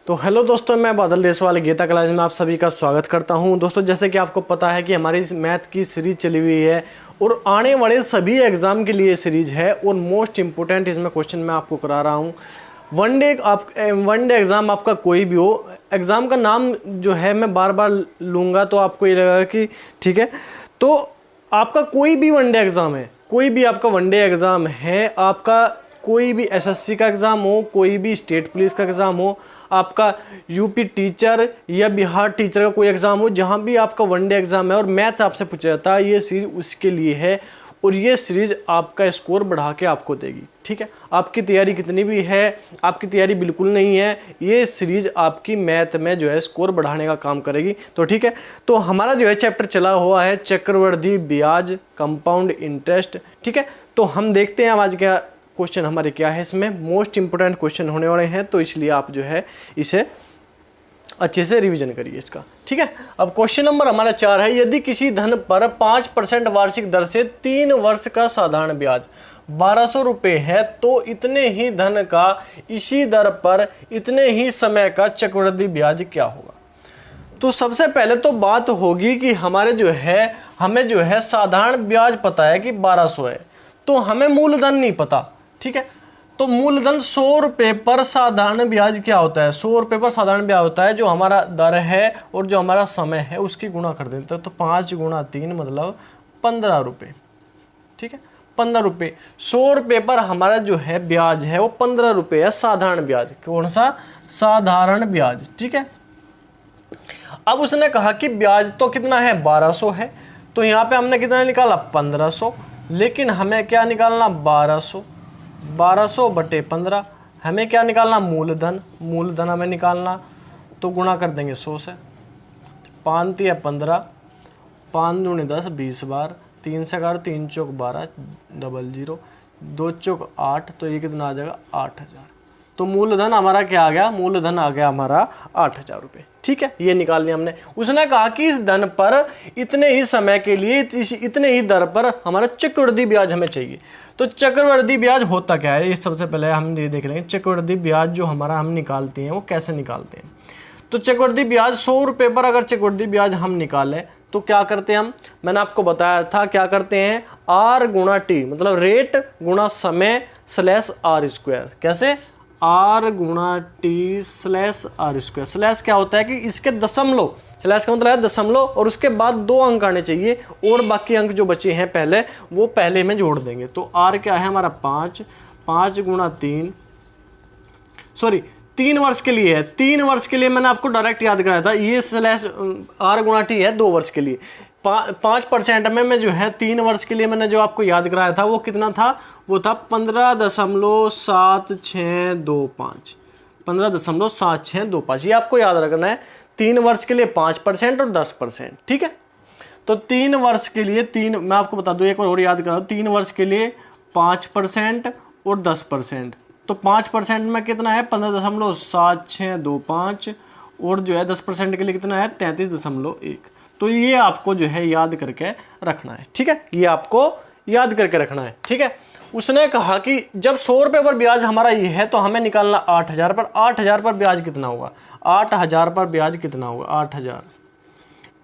तो हेलो दोस्तों, मैं बादल देशवाल गीता क्लास में आप सभी का स्वागत करता हूं। दोस्तों, जैसे कि आपको पता है कि हमारी मैथ की सीरीज चली हुई है और आने वाले सभी एग्जाम के लिए सीरीज है और मोस्ट इंपोर्टेंट इसमें क्वेश्चन मैं आपको करा रहा हूं। वन डे एग्ज़ाम आपका कोई भी हो, एग्ज़ाम का नाम जो है मैं बार बार लूँगा तो आपको ये लगेगा कि ठीक है। तो आपका कोई भी वन डे एग्ज़ाम है, कोई भी आपका वन डे एग्ज़ाम है, आपका कोई भी एसएससी का एग्ज़ाम हो, कोई भी स्टेट पुलिस का एग्ज़ाम हो, आपका यूपी टीचर या बिहार टीचर का कोई एग्ज़ाम हो, जहाँ भी आपका वन डे एग्ज़ाम है और मैथ आपसे पूछा जाता है, ये सीरीज उसके लिए है और ये सीरीज आपका स्कोर बढ़ा के आपको देगी। ठीक है, आपकी तैयारी कितनी भी है, आपकी तैयारी बिल्कुल नहीं है, ये सीरीज आपकी मैथ में जो है स्कोर बढ़ाने का काम करेगी। तो ठीक है, तो हमारा जो है चैप्टर चला हुआ है चक्रवृद्धि ब्याज, कंपाउंड इंटरेस्ट। ठीक है, तो हम देखते हैं आज क्या क्वेश्चन हमारे क्या है। इसमें मोस्ट इंपोर्टेंट क्वेश्चन होने वाले हैं, तो इसलिए आप जो है इसे अच्छे से रिवीजन करिए इसका। ठीक है, अब क्वेश्चन नंबर हमारा 4 है, यदि किसी धन पर 5% वार्षिक दर से 3 वर्ष का साधारण ब्याज 1200 रुपये है तो इतने ही धन का इसी दर पर इतने ही समय का चक्रवृद्धि ब्याज क्या होगा। तो सबसे पहले तो बात होगी कि हमारे जो है हमें जो है साधारण ब्याज पता है कि 1200 है, तो हमें मूलधन नहीं पता। ठीक है, तो मूलधन 100 रुपये पर साधारण ब्याज क्या होता है, 100 रुपये पर साधारण ब्याज होता है जो हमारा दर है और जो हमारा समय है उसकी गुणा कर देते हैं। तो 5 गुणा 3 मतलब 15 रुपये। ठीक है, 15 रुपये। 100 रुपये पर हमारा जो है ब्याज है वो 15 रुपये है, साधारण ब्याज। कौन सा? साधारण ब्याज। ठीक है, अब उसने कहा कि ब्याज तो कितना है, 1200 है, तो यहाँ पे हमने कितना निकाला, 1500, लेकिन हमें क्या निकालना, 1200 बटे 15। हमें क्या निकालना, मूलधन। मूलधन हमें निकालना, तो गुणा कर देंगे 100 से। 5 तिया 15, 5 दूनी 10, 20 बार, 3 से 11, 3 चौक 12, 00, 2 चौक 8, तो ये कितना आ जाएगा, 8000। तो मूलधन हमारा क्या आ गया, मूलधन आ गया हमारा 8000 रुपये। ठीक है, ये निकाल लिया हमने। उसने कहा कि इस धन पर इतने ही समय के लिए इतने ही दर पर हमारा चक्रवृद्धि ब्याज हमें चाहिए। तो चक्रवृद्धि ब्याज होता क्या है, ये सबसे पहले हम ये देख लेंगे। चक्रवृद्धि ब्याज जो हमारा हम निकालते हैं वो कैसे निकालते हैं। तो चक्रवृद्धि ब्याज 100 रुपये पर अगर चक्रवृद्धि ब्याज हम निकालें तो क्या करते हैं हम, मैंने आपको बताया था क्या करते हैं, आर गुणा टी, मतलब रेट गुणा समय स्लैश आर स्क्वायर। कैसे? आर गुणा T slash R square. Slash क्या होता है कि इसके दशमलव, स्लैश का मतलब है दशमलव, और उसके बाद 2 अंक आने चाहिए और बाकी अंक जो बचे हैं पहले वो पहले में जोड़ देंगे। तो आर क्या है हमारा 5, 5 गुणा 3, सॉरी 3 वर्ष के लिए है। 3 वर्ष के लिए मैंने आपको डायरेक्ट याद कराया था, ये स्लैश आर गुणा टी है 2 वर्ष के लिए। 5% में मैं जो है 3 वर्ष के लिए मैंने जो आपको याद कराया था वो कितना था, वो था 15.7625, 15.7625। ये आपको याद रखना है। 3 वर्ष के लिए 5% और 10%। ठीक है, तो 3 वर्ष के लिए मैं आपको बता दूं, एक बार और याद करा दूं, 3 वर्ष के लिए 5% और 10%। तो 5% में कितना है, 15.7625, और जो है 10% के लिए कितना है, 33.1। तो ये आपको जो है याद करके रखना है। ठीक है, ये आपको याद करके रखना है। ठीक है, उसने कहा कि जब 100 रुपये पर ब्याज हमारा ये है तो हमें निकालना 8000 पर। 8000 पर ब्याज कितना होगा, 8000 पर ब्याज कितना होगा, 8000।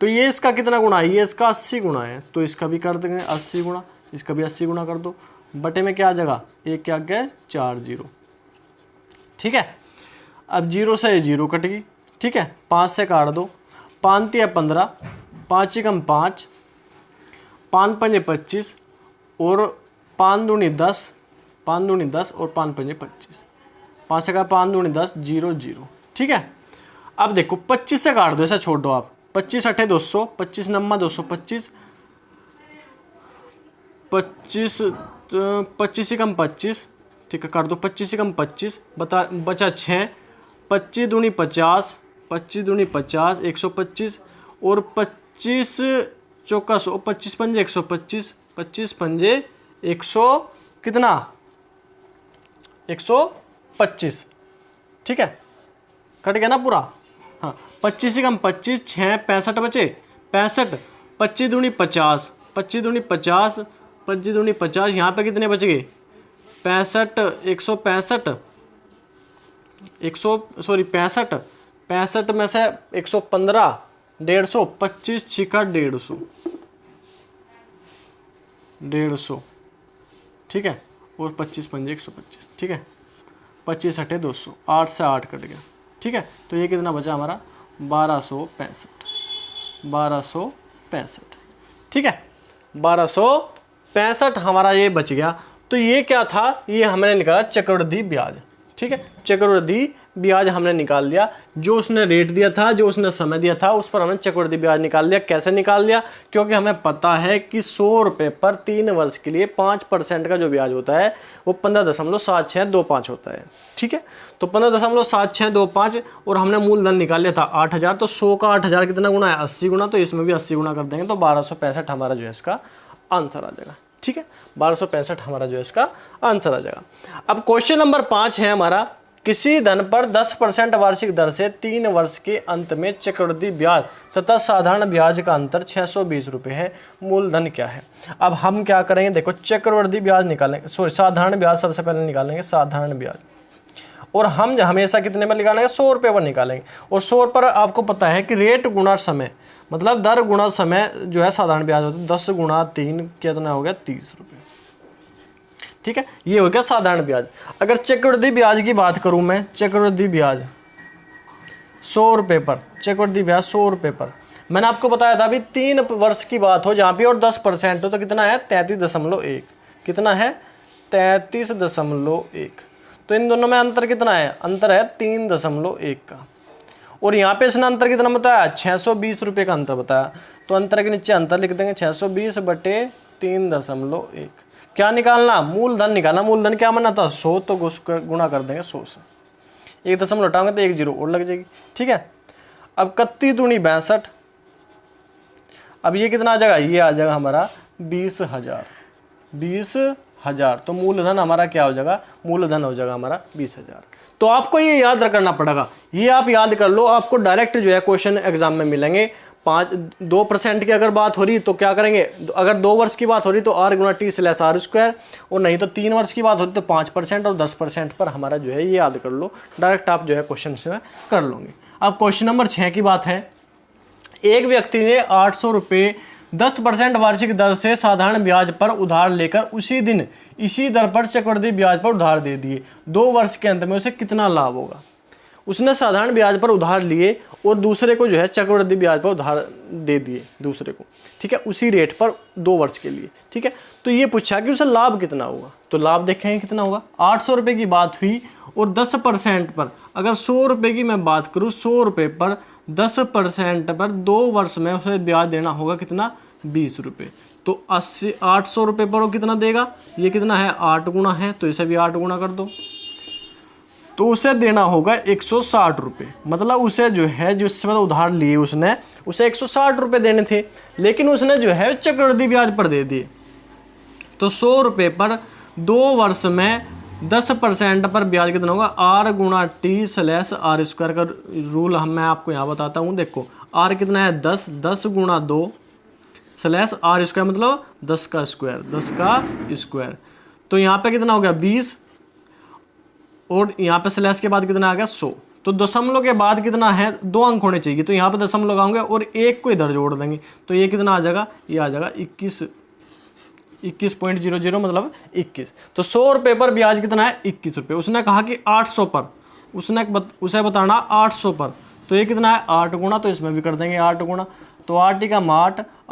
तो ये इसका कितना गुना है, ये इसका 80 गुना है, तो इसका भी कर देंगे 80 गुना, इसका भी 80 गुना कर दो। बटे में क्या आ जाएगा, एक क्या गया, 4 0। ठीक है, अब 0 से 0 कट गई। ठीक है, 5 से काट दो, 5 तिया 15, 5 चिकम 5, 5 पंजे 25, और 5 दूनी 10, 5 दूनी 10 और 5 पंजे 25, 5 से काट 5 दूनी 10, 0 0। ठीक है, अब देखो 25 से काट दो, ऐसा छोड़ दो आप। 25 अठे 200, 25 नम्मा 225, 25 कम 25। ठीक है, काट दो, 25 कम 25 बचा 6, 25 दूनी 50, 25 दूनी 50, 125, और 25 चौका 100, 25 पंजे 125, 25 पंजे 100 कितना, 125। ठीक है, कट गया ना पूरा। हाँ, 25 कम 25, 6 65 बचे, 65, 25 दूनी 50, 25 दूनी 50, 25 दूनी 50, यहाँ पे कितने बच गए, 65, 165, 65 में से 115, 150, 25 छिका 150, ठीक है, और 25 पंजे 125, ठीक है, 25 अठे 200, 8 से 8 कट गया, ठीक है। तो ये कितना बचा हमारा 1265, ठीक है, 1265 हमारा ये बच गया। तो ये क्या था, ये हमने निकाला चक्रवृद्धि ब्याज, ठीक है, चक्रवृद्धि ब्याज हमने निकाल लिया। जो उसने रेट दिया था, जो उसने समय दिया था, उस पर हमने चक्रवृद्धि ब्याज निकाल लिया। कैसे निकाल लिया, क्योंकि हमें पता है कि 100 रुपये पर 3 वर्ष के लिए 5% का जो ब्याज होता है वो 15.7625 होता है, ठीक है। तो 15.7625 और हमने मूलधन निकाल लिया था 8000, तो 100 का 8000 कितना गुना है 80 गुना, तो इसमें भी 80 गुना कर देंगे, तो 1265 हमारा जो है इसका आंसर आ जाएगा, ठीक है। 1265 हमारा जो है इसका आंसर आ जाएगा। अब क्वेश्चन नंबर 5 है हमारा, किसी धन पर 10% वार्षिक दर से 3 वर्ष के अंत में चक्रवृद्धि ब्याज तथा साधारण ब्याज का अंतर 620 रुपये है, मूलधन क्या है। अब हम क्या करेंगे, देखो चक्रवृद्धि ब्याज निकालेंगे, साधारण ब्याज सबसे पहले निकालेंगे, साधारण ब्याज, और हम हमेशा कितने पर निकालेंगे 100 रुपये पर निकालेंगे। और 100 पर आपको पता है कि रेट गुणा समय, मतलब दर गुणा समय जो है साधारण ब्याज होता है, 10 गुणा 3 कितना हो गया 30 रुपये, ठीक है, ये हो गया साधारण ब्याज। अगर चक्रवृद्धि ब्याज की बात करूं मैं, चक्रवृद्धि ब्याज 100 रुपये पर, चक्रवृद्धि ब्याज 100 रुपये पर, मैंने आपको बताया था अभी 3 वर्ष की बात हो जहां पे और 10% हो, तो कितना है 33.1, कितना है 33.1। तो इन दोनों में अंतर कितना है, अंतर है 3.1 का। और यहाँ पे इसने अंतर कितना बताया 620 रुपये का अंतर बताया, तो अंतर के नीचे अंतर लिख देंगे 620 बटे 3.1। क्या निकालना, मूलधन निकालना। मूलधन क्या माना था 100, तो गुणा कर देंगे 100 से, 1 दशमलव हटाओगे तो 1 जीरो और लग जाएगी, ठीक है। अब 31 दूनी 62, अब ये कितना आ जाएगा, ये आ जाएगा हमारा 20,000। तो मूलधन हमारा क्या हो जाएगा, मूलधन हो जाएगा हमारा 20,000। तो आपको ये याद रखना पड़ेगा, ये आप याद कर लो, आपको डायरेक्ट जो है क्वेश्चन एग्जाम में मिलेंगे। 2% की अगर बात हो रही तो क्या करेंगे, अगर 2 वर्ष की बात हो रही तो r गुणा टी स्लैश आर स्क्वायर, और नहीं तो 3 वर्ष की बात हो रही तो 5% और 10% पर हमारा जो है ये याद कर लो, डायरेक्ट आप जो है क्वेश्चन से कर लोगे। अब क्वेश्चन नंबर 6 की बात है, एक व्यक्ति ने 800 रुपये 10% वार्षिक दर से साधारण ब्याज पर उधार लेकर उसी दिन इसी दर पर चक्रवृद्धि ब्याज पर उधार दे दिए, 2 वर्ष के अंत में उसे कितना लाभ होगा। उसने साधारण ब्याज पर उधार लिए और दूसरे को जो है चक्रवृद्धि ब्याज पर उधार दे दिए दूसरे को, ठीक है, उसी रेट पर 2 वर्ष के लिए, ठीक है। तो ये पूछा कि उसे लाभ कितना होगा, तो लाभ देखेंगे कितना होगा। 800 रुपये की बात हुई और 10% पर, अगर 100 रुपये की मैं बात करूँ, 100 रुपये पर 10% पर 2 वर्ष में उसे ब्याज देना होगा कितना 20 रुपये। तो 800 रुपये पर वो कितना देगा, ये कितना है 8 गुना है, तो इसे भी 8 गुना कर दो, तो उसे देना होगा 160 रुपये। मतलब उसे जो है जिससे मतलब उधार लिए उसने, उसे 160 रुपये देने थे, लेकिन उसने जो है चक्रवृद्धि ब्याज पर दे दिए। तो 100 रुपये पर 2 वर्ष में 10% पर ब्याज कितना होगा, r गुणा टी स्लैश आर स्क्वायर का रूल मैं आपको यहाँ बताता हूँ। देखो r कितना है 10 गुणा 2 स्लैश आर स्क्वायर, मतलब 10 का स्क्वायर। तो यहाँ पे कितना हो गया 20, और यहाँ पे स्लैश के बाद कितना आ गया 100। तो दशमलव के बाद कितना है 2 अंक होने चाहिए, तो यहाँ पे दशमलव लगाओगे और 1 को इधर जोड़ देंगे, तो ये कितना आ जाएगा, ये आ जाएगा 21.00 मतलब 21। तो 100 रुपये पर ब्याज कितना है 21 रुपये। उसने कहा कि 800 पर, उसे बताना 800 पर, तो ये कितना है 8 गुना, तो इसमें भी कर देंगे 8 गुना, तो 8 का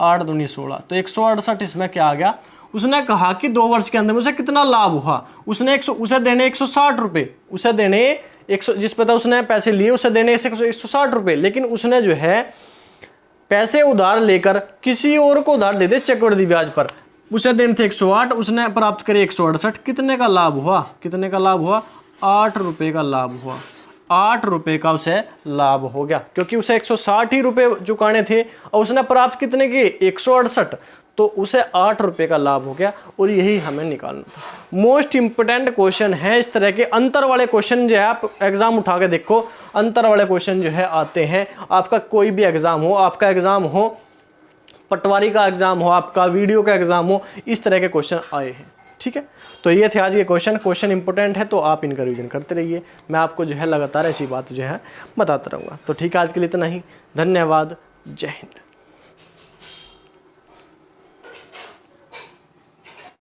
8 दूनी 16, तो 168 इसमें क्या आ गया। उसने कहा कि 2 वर्ष के अंदर में उसे कितना लाभ हुआ, उसे देने 160 रुपये, उसे देने 100, जिस पे था उसने पैसे लिए उसे देने 160 रुपये, लेकिन उसने जो है पैसे उधार लेकर किसी और को उधार दे दे चक्रवृद्धि ब्याज पर, उसे देने थे 108, उसने प्राप्त करे 168, कितने का लाभ हुआ, 8 रुपये का लाभ हुआ, 8 रुपये का उसे लाभ हो गया, क्योंकि उसे 160 ही रुपये चुकाने थे और उसने प्राप्त कितने के 168, तो उसे 8 रुपये का लाभ हो गया। और यही हमें निकालना था। मोस्ट इंपोर्टेंट क्वेश्चन है इस तरह के, अंतर वाले क्वेश्चन जो है आप एग्जाम उठा के देखो, अंतर वाले क्वेश्चन जो है आते हैं। आपका कोई भी एग्जाम हो, आपका एग्जाम हो पटवारी का एग्जाम हो, आपका वीडियो का एग्जाम हो, इस तरह के क्वेश्चन आए हैं। ठीक है, तो ये थे आज के क्वेश्चन इंपॉर्टेंट है तो आप इनका रिवीजन करते रहिए। मैं आपको जो है लगातार ऐसी बात जो है बताता रहूँगा। तो ठीक है, आज के लिए इतना ही। धन्यवाद। जय हिंद।